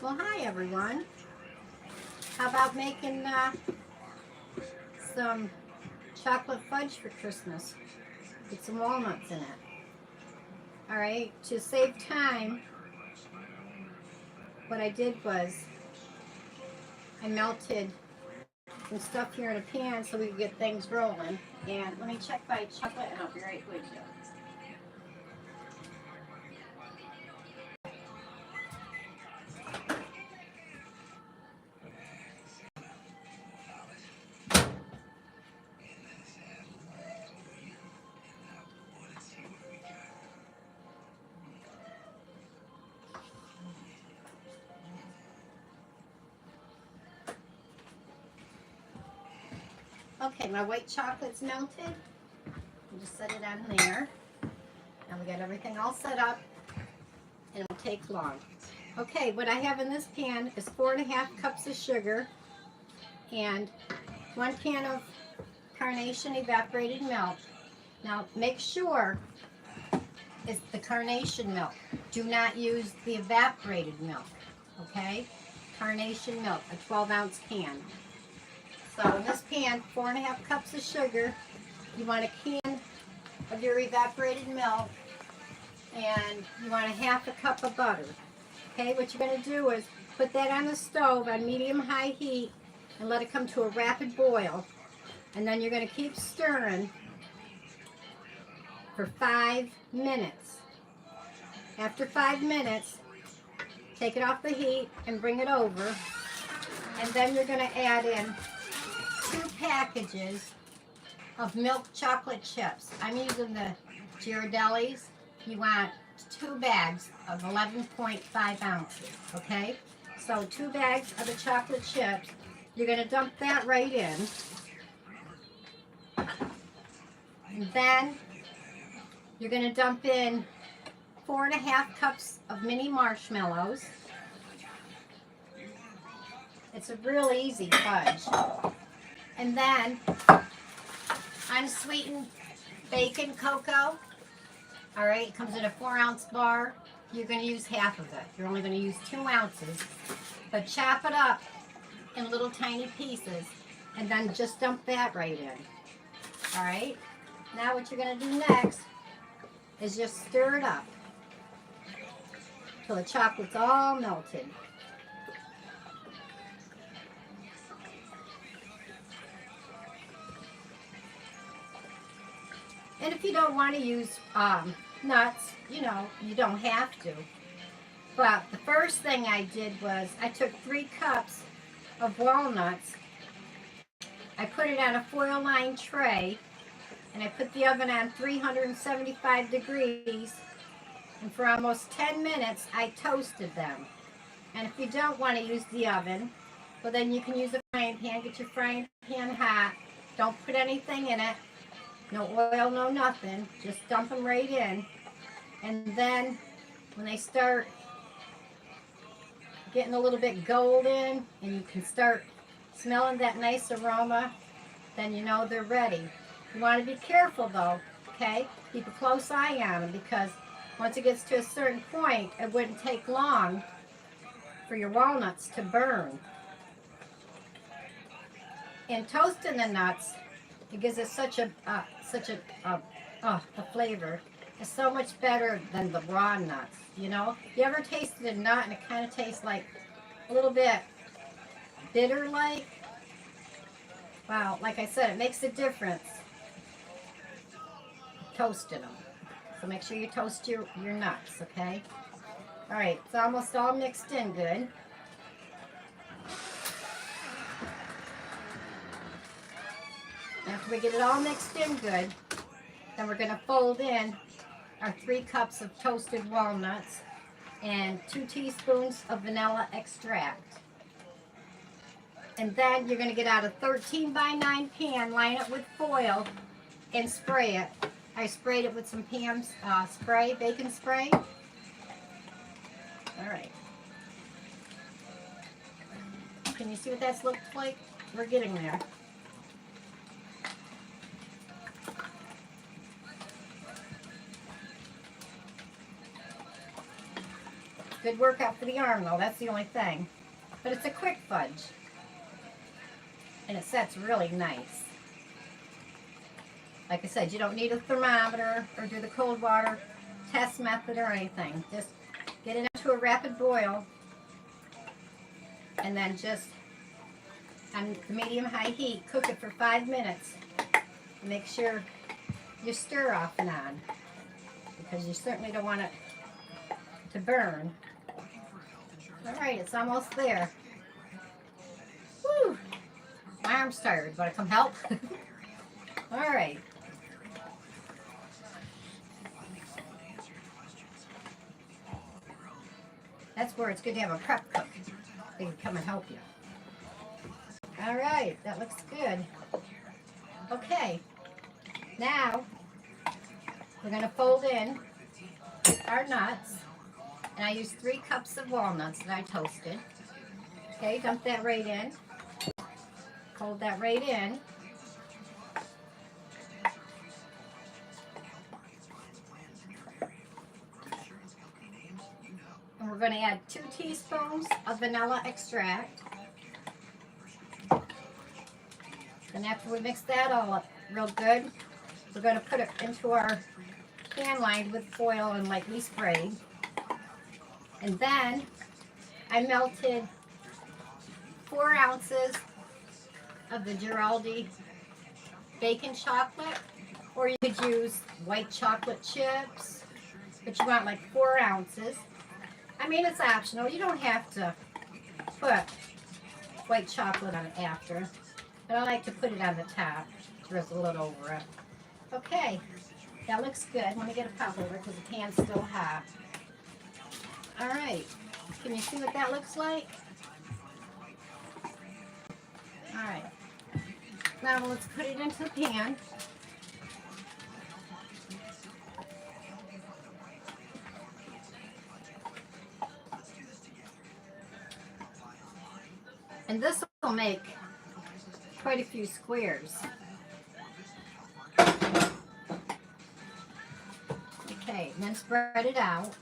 Well, hi everyone. How about making some chocolate fudge for Christmas with some walnuts in it? All right, to save time, what I did was I melted some stuff here in a pan so we could get things rolling. And let me check my chocolate and I'll be right with you. Okay, my white chocolate's melted. I'll just set it on there. Now we got everything all set up and it won't take long. Okay, what I have in this pan is 4.5 cups of sugar and 1 can of carnation evaporated milk. Now make sure it's the carnation milk. Do not use the evaporated milk, okay? Carnation milk, a 12-ounce can. So in this pan, 4.5 cups of sugar. You want a can of your evaporated milk and you want 1/2 cup of butter. Okay, what you're going to do is put that on the stove on medium-high heat and let it come to a rapid boil. And then you're going to keep stirring for 5 minutes. After 5 minutes, take it off the heat and bring it over. And then you're going to add in 2 packages of milk chocolate chips. I'm using the Ghirardelli's. You want 2 bags of 11.5 ounces, okay? So 2 bags of the chocolate chips. You're going to dump that right in. And then you're going to dump in 4.5 cups of mini marshmallows. It's a real easy fudge. And then unsweetened bacon cocoa. All right, it comes in a 4-ounce bar. You're going to use half of it. You're only going to use 2 ounces. But chop it up in little tiny pieces and then just dump that right in. All right, now what you're going to do next is just stir it up till the chocolate's all melted. And if you don't want to use nuts, you know, you don't have to. But the first thing I did was I took 3 cups of walnuts. I put it on a foil-lined tray and I put the oven on 375 degrees. And for almost 10 minutes, I toasted them. And if you don't want to use the oven, well then you can use a frying pan. Get your frying pan hot. Don't put anything in it. No oil, no nothing. Just dump them right in. And then when they start getting a little bit golden and you can start smelling that nice aroma, then you know they're ready. You want to be careful though, okay? Keep a close eye on them because once it gets to a certain point, it wouldn't take long for your walnuts to burn. In toasting the nuts, it gives it such a the flavor is so much better than the raw nuts. You know, you ever tasted a nut and it kind of tastes like a little bit bitter-like? Wow, like I said, it makes a difference toasting them. So make sure you toast your nuts, okay? All right, it's almost all mixed in good. After we get it all mixed in good, then we're going to fold in our 3 cups of toasted walnuts and 2 teaspoons of vanilla extract. And then you're going to get out a 13x9 pan, line it with foil, and spray it. I sprayed it with some Pam's spray, bacon spray. All right. Can you see what that looks like? We're getting there. Good workout for the arm though, that's the only thing. But it's a quick fudge. And it sets really nice. Like I said, you don't need a thermometer or do the cold water test method or anything. Just get it into a rapid boil and then just on the medium-high heat, cook it for 5 minutes. Make sure you stir off and on because you certainly don't want it to burn. All right, it's almost there. Woo! My arm's tired. Want to come help? All right. That's where it's good to have a prep cook. They can come and help you. All right, that looks good. Okay, now we're going to fold in our nuts. And I used 3 cups of walnuts that I toasted. Okay, dump that right in. Fold that right in. And we're going to add 2 teaspoons of vanilla extract. And after we mix that all up real good, we're going to put it into our pan lined with foil and lightly sprayed. And then I melted 4 ounces of the Giraldi bacon chocolate, or you could use white chocolate chips, but you want like 4 ounces. I mean, it's optional. You don't have to put white chocolate on it after, but I like to put it on the top, drizzle it over it. Okay, that looks good. Let me get a pop over because the pan's still hot. All right, can you see what that looks like? All right, now let's put it into the pan. And this will make quite a few squares. Okay, and then spread it out.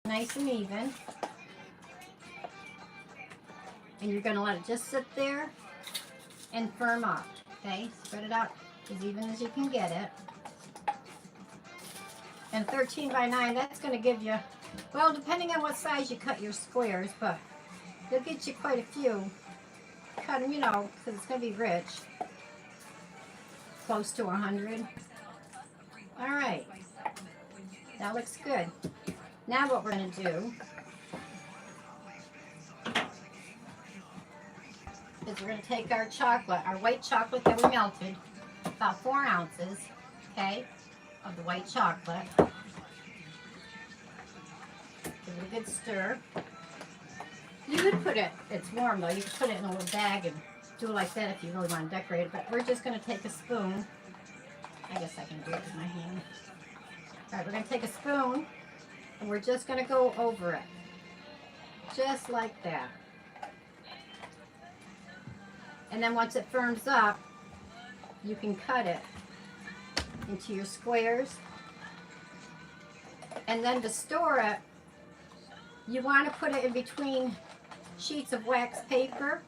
Nice and even. And you're going to let it just sit there and firm up. Okay, spread it out as even as you can get it. And 13 by 9, that's going to give you, well, depending on what size you cut your squares, but it'll get you quite a few. Cut them, you know, because it's going to be rich. Close to 100. All right, that looks good. Now what we're going to do is we're going to take our chocolate, our white chocolate that we melted, about 4 ounces, okay, of the white chocolate. Give it a good stir. You could put it, it's warm though, you could put it in a little bag and do it like that if you really want to decorate it, but we're just going to take a spoon. I guess I can do it with my hand. All right, we're going to take a spoon and we're just going to go over it, just like that. And then once it firms up, you can cut it into your squares. And then to store it, you want to put it in between sheets of wax paper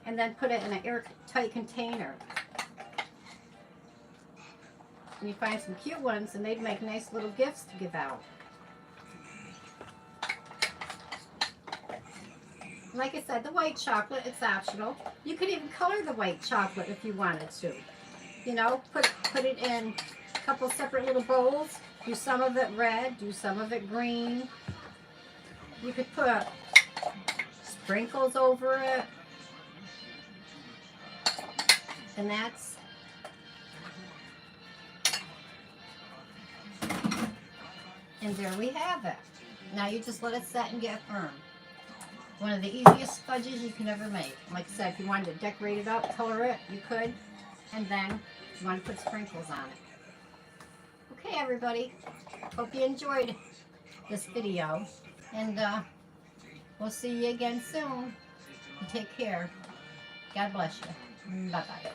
and then put it in an airtight container. And you find some cute ones and they'd make nice little gifts to give out. Like I said, the white chocolate, it's optional. You could even color the white chocolate if you wanted to. You know, put it in a couple separate little bowls. Do some of it red, do some of it green. You could put sprinkles over it. And that's and there we have it. Now you just let it set and get firm. One of the easiest fudges you can ever make. Like I said, if you wanted to decorate it up, color it, you could. And then if you want to put sprinkles on it. Okay, everybody. Hope you enjoyed this video. And we'll see you again soon. You take care. God bless you. Bye-bye.